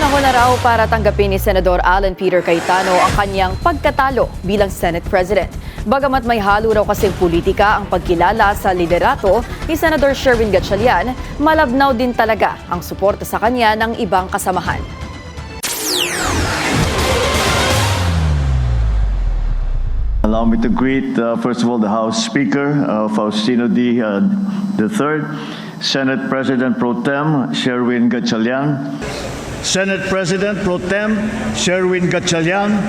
Panahon na raw para tanggapin ni Senador Alan Peter Cayetano ang kanyang pagkatalo bilang Senate President. Bagamat may halo raw kasing politika ang pagkilala sa liderato ni Senador Sherwin Gatchalian, malabnaw din talaga ang suporta sa kanya ng ibang kasamahan. Allow me to greet, first of all, the House Speaker, Faustino D. III, Senate President Pro Tem Sherwin Gatchalian. Senate President Pro Tem Sherwin Gatchalian.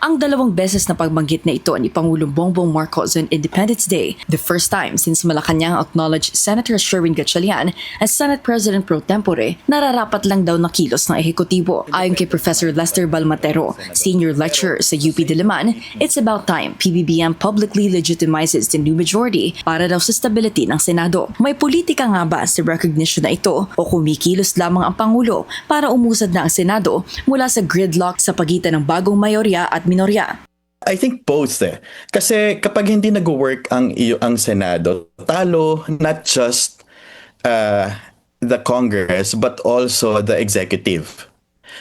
Ang dalawang beses na pagbanggit na ito ni Pangulong Bongbong Marcos on Independence Day, the first time since Malacanang acknowledged Senator Sherwin Gatchalian as Senate President Pro Tempore, nararapat lang daw na kilos ng ehekutibo. Ayon kay Professor Lester Balmatero, senior lecturer sa UP Diliman, it's about time PBBM publicly legitimizes the new majority para daw sa stability ng Senado. May politika nga ba sa recognition na ito o kumikilos lamang ang Pangulo para umusad na ang Senado mula sa gridlock sa pagitan ng bagong mayorya at minorya? I think both Kasi kapag hindi nag-work ang Senado, talo not just the Congress but also the executive.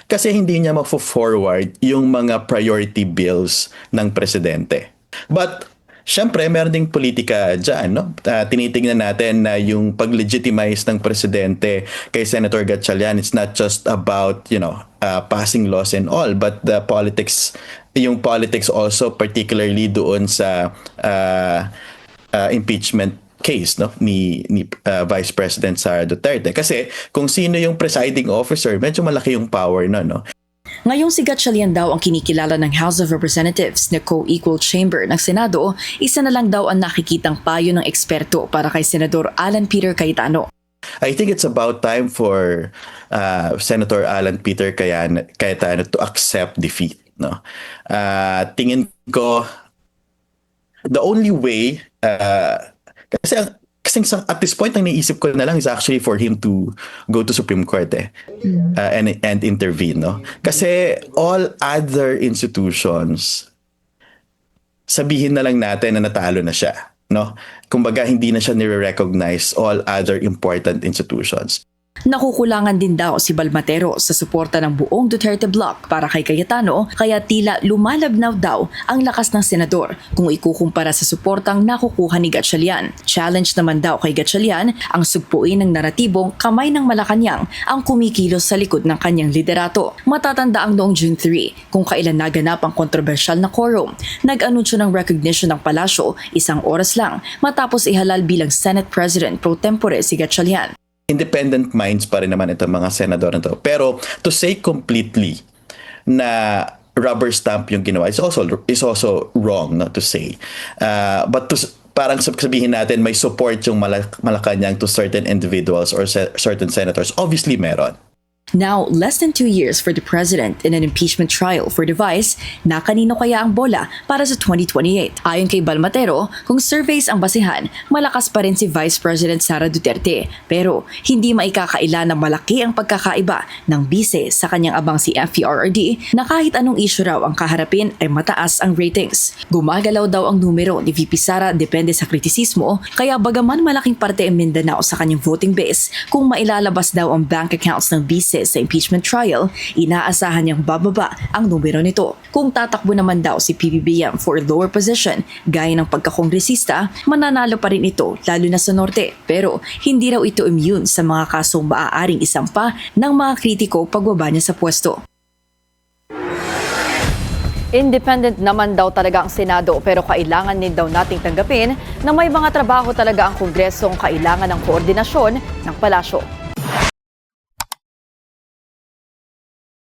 Kasi hindi niya ma-forward yung mga priority bills ng presidente. But syempre, meron ding politika dyan, no? Tinitingnan natin na yung pag-legitimize ng presidente kay Senator Gatchalian, it's not just about, passing laws and all, but yung politics also, particularly doon sa impeachment case, no, ni Vice President Sara Duterte. Kasi kung sino yung presiding officer, medyo malaki yung power na, no? Ngayong si Gatchalian daw ang kinikilala ng House of Representatives na co-equal chamber ng Senado, isa na lang daw ang nakikitang payo ng eksperto para kay Senador Alan Peter Cayetano. I think it's about time for Senator Alan Peter Cayetano to accept defeat. No? Tingin ko, the only way, kasi at this point, ang naisip ko na lang is actually for him to go to Supreme Court and intervene. No? Kasi all other institutions, sabihin na lang natin na natalo na siya. No? Kumbaga, hindi na siya nire-recognize all other important institutions. Nakukulangan din daw si Balmatero sa suporta ng buong Duterte bloc para kay Cayetano, kaya tila lumalabnaw daw ang lakas ng senador kung ikukumpara sa suportang nakukuha ni Gatchalian. Challenge naman daw kay Gatchalian ang sugpuin ng naratibong kamay ng Malacanang ang kumikilos sa likod ng kanyang liderato. Matatanda ang noong June 3 kung kailan naganap ang kontrobersyal na quorum. Nag-anunsyo ng recognition ng palasyo 1 oras lang matapos ihalal bilang Senate President Pro Tempore si Gatchalian. Independent minds pa rin naman itong mga senador na to. Pero to say completely na rubber stamp yung ginawa is also wrong, not to say. But parang sabihin natin may support yung Malacanang to certain individuals or certain senators. Obviously meron. Now, less than 2 years for the president in an impeachment trial for the vice, na kanino kaya ang bola para sa 2028? Ayon kay Balmatero, kung surveys ang basihan, malakas pa rin si Vice President Sara Duterte. Pero hindi maikakaila na malaki ang pagkakaiba ng bise sa kanyang abang si FPRRD na kahit anong issue raw ang kaharapin ay mataas ang ratings. Gumagalaw daw ang numero ni VP Sara depende sa kritisismo, kaya bagaman malaking parte ang Mindanao sa kanyang voting base, kung mailalabas daw ang bank accounts ng bise sa impeachment trial, inaasahan niyang bababa ang numero nito. Kung tatakbo naman daw si PBBM for a lower position, gaya ng pagkakongresista, mananalo pa rin ito lalo na sa norte. Pero hindi raw ito immune sa mga kasong maaaring isampa ng mga kritiko pagbaba niya sa pwesto. Independent naman daw talaga ang Senado pero kailangan din daw nating tanggapin na may mga trabaho talaga ang Kongresong kailangan ng koordinasyon ng palasyo.